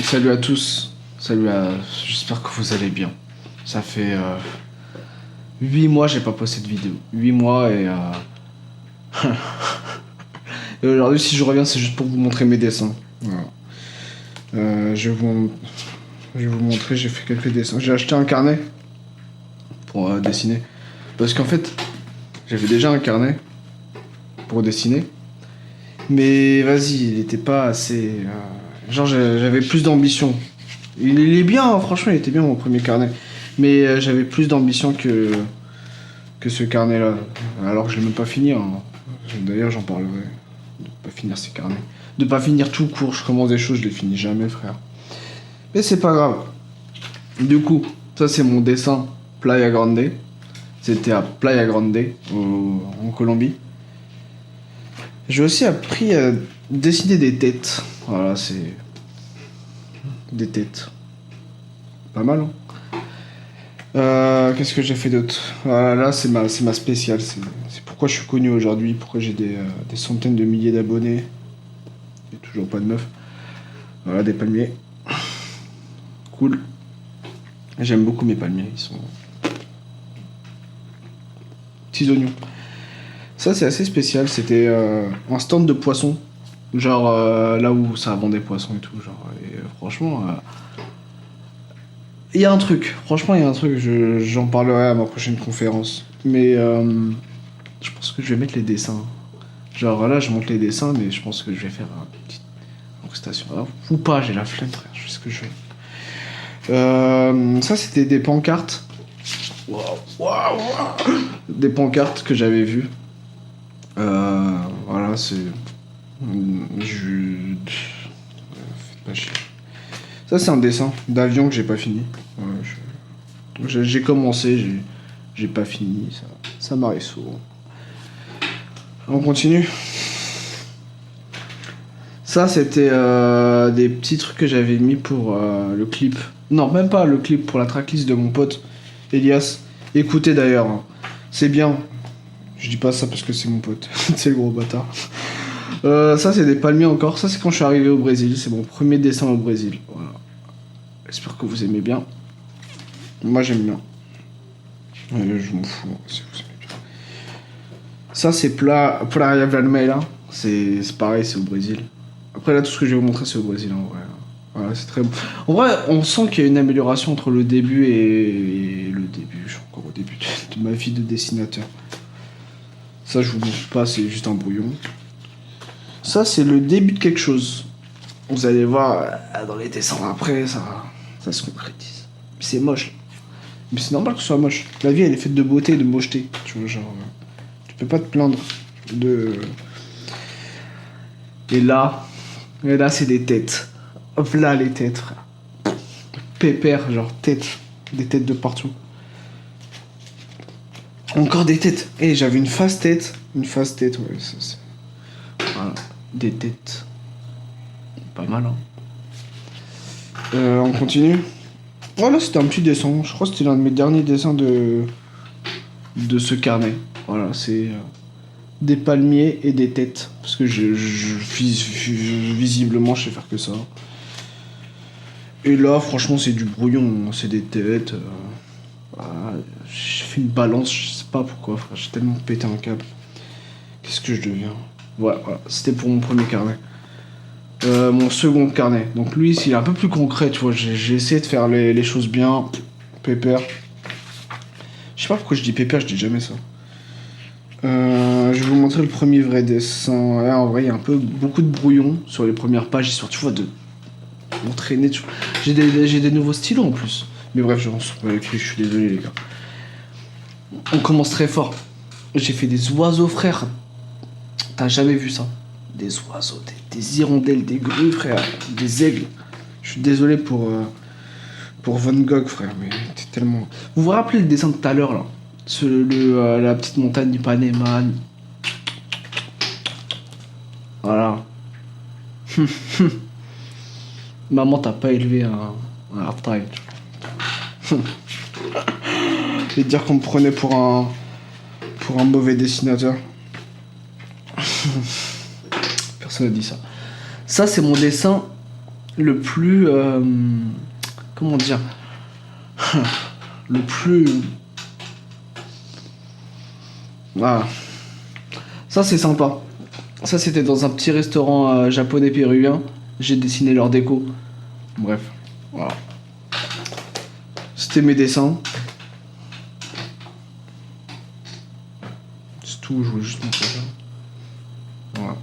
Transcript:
Salut à tous. J'espère que vous allez bien. Ça fait 8 mois j'ai pas posté de vidéo. 8 mois et... et aujourd'hui si je reviens c'est juste pour vous montrer mes dessins. Voilà. Je vais vous montrer, j'ai fait quelques dessins. J'ai acheté un carnet pour dessiner. Parce qu'en fait, j'avais déjà un carnet pour dessiner. Mais vas-y, il était pas assez... genre j'avais plus d'ambition. Il est bien, hein, franchement, il était bien mon premier carnet. Mais j'avais plus d'ambition que ce carnet-là. Alors que je l'ai même pas fini. Hein. D'ailleurs, j'en parlerai. De pas finir ces carnets. De pas finir tout court. Je commence des choses, je les finis jamais, frère. Mais c'est pas grave. Du coup, ça c'est mon dessin Playa Grande. C'était à Playa Grande, en Colombie. J'ai aussi appris à dessiner des têtes. Voilà, c'est... des têtes. Pas mal, hein. Qu'est-ce que j'ai fait d'autre? Voilà, là, c'est ma spéciale. C'est pourquoi je suis connu aujourd'hui, pourquoi j'ai des centaines de milliers d'abonnés. Il n'y a toujours pas de meuf. Voilà, des palmiers. Cool. J'aime beaucoup mes palmiers, ils sont... petits oignons. Ça, c'est assez spécial. C'était un stand de poissons. Genre là où ça vend des poissons et tout. Genre, et franchement... il y a un truc, franchement il y a un truc, j'en parlerai à ma prochaine conférence. Mais je pense que je vais mettre les dessins. Genre là je monte les dessins mais je pense que je vais faire une petite prestation. Ou pas, j'ai la flemme frère, je sais ce que je fais. Ça c'était des pancartes. Waouh. Des pancartes que j'avais vues. Voilà c'est... Faites pas chier. Ça c'est un dessin d'avion que j'ai pas fini. J'ai commencé, j'ai pas fini, ça m'arrive souvent. On continue. Ça c'était des petits trucs que j'avais mis pour le clip. Non, même pas le clip, pour la tracklist de mon pote Elias. Écoutez d'ailleurs, hein. C'est bien. Je dis pas ça parce que c'est mon pote, c'est le gros bâtard. Ça c'est des palmiers encore, ça c'est quand je suis arrivé au Brésil, c'est mon premier dessin au Brésil. Voilà. J'espère que vous aimez bien. Moi j'aime bien. Je m'en fous si vous aimez bien. Ça c'est Playa Vermelha. C'est pareil, c'est au Brésil. Après là tout ce que je vais vous montrer c'est au Brésil en vrai. Voilà, c'est très bon. En vrai on sent qu'il y a une amélioration entre le début et le début. Je suis encore au début de ma vie de dessinateur. Ça je vous montre pas, c'est juste un brouillon. Ça c'est le début de quelque chose. Vous allez voir dans les dessins après ça se concrétise. C'est moche. Mais c'est normal que ce soit moche. La vie elle est faite de beauté et de mocheté. Tu vois, genre. Tu peux pas te plaindre de. Et là c'est des têtes. Hop là les têtes, frère. Pépère, genre tête. Des têtes de partout. Encore des têtes. Et j'avais une face tête. Une face tête, ouais, ça c'est. Voilà. Des têtes. Pas mal, hein. On continue. Voilà, c'était un petit dessin. Je crois que c'était l'un de mes derniers dessins de ce carnet. Voilà, c'est des palmiers et des têtes. Parce que visiblement, je sais faire que ça. Et là, franchement, c'est du brouillon. C'est des têtes. Voilà. J'ai fait une balance, je sais pas pourquoi, frère. J'ai tellement pété un câble. Qu'est-ce que je deviens? Voilà, c'était pour mon premier carnet. Mon second carnet. Donc lui, il est un peu plus concret, tu vois. J'ai essayé de faire les choses bien. Pépère. Je sais pas pourquoi je dis pépère, je dis jamais ça. Je vais vous montrer le premier vrai dessin. Là, en vrai, il y a beaucoup de brouillon sur les premières pages, histoire, tu vois, de m'entraîner. J'ai des nouveaux stylos en plus. Mais bref, je suis désolé, les gars. On commence très fort. J'ai fait des oiseaux, frère. T'as jamais vu ça? Des oiseaux, des hirondelles, des grues, frère, des aigles. Je suis désolé pour Van Gogh, frère, mais t'es tellement... Vous vous rappelez le dessin de tout à l'heure, là? La petite montagne d'Ipanema. Voilà. Maman, t'as pas élevé un half-time. Et dire qu'on me prenait pour un mauvais dessinateur. Personne n'a dit ça. Ça, c'est mon dessin le plus... comment dire? Le plus... Voilà. Ça, c'est sympa. Ça, c'était dans un petit restaurant japonais péruvien. J'ai dessiné leur déco. Bref, voilà. C'était mes dessins. C'est tout, je voulais juste montrer ça. Voilà.